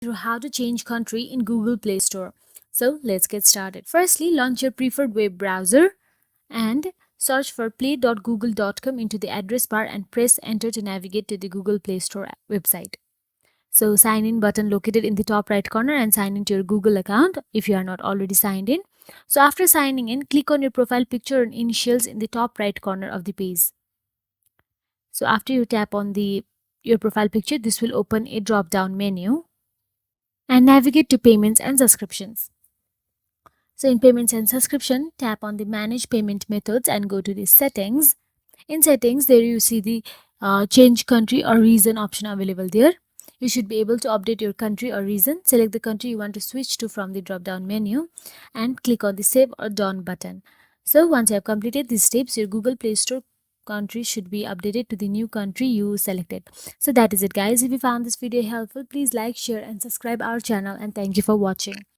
through how to change country in Google Play Store. So let's get started. Firstly, launch your preferred web browser and search for play.google.com into the address bar and press enter to navigate to the Google Play Store website. So sign in button located in the top right corner and sign into your Google account if you are not already signed in. So after signing in, click on your profile picture and initials in the top right corner of the page. So after you tap on your profile picture, this will open a drop down menu and navigate to payments and subscriptions. So in payments and subscription, tap on the manage payment methods and go to the settings. In settings, there you see the change country or region option available there. You should be able to update your country or region. Select the country you want to switch to from the drop down menu and click on the save or done button. So once you have completed these steps, your Google Play Store country should be updated to the new country you selected. So that is it, guys. If you found this video helpful, please like, share and subscribe our channel, and thank you for watching.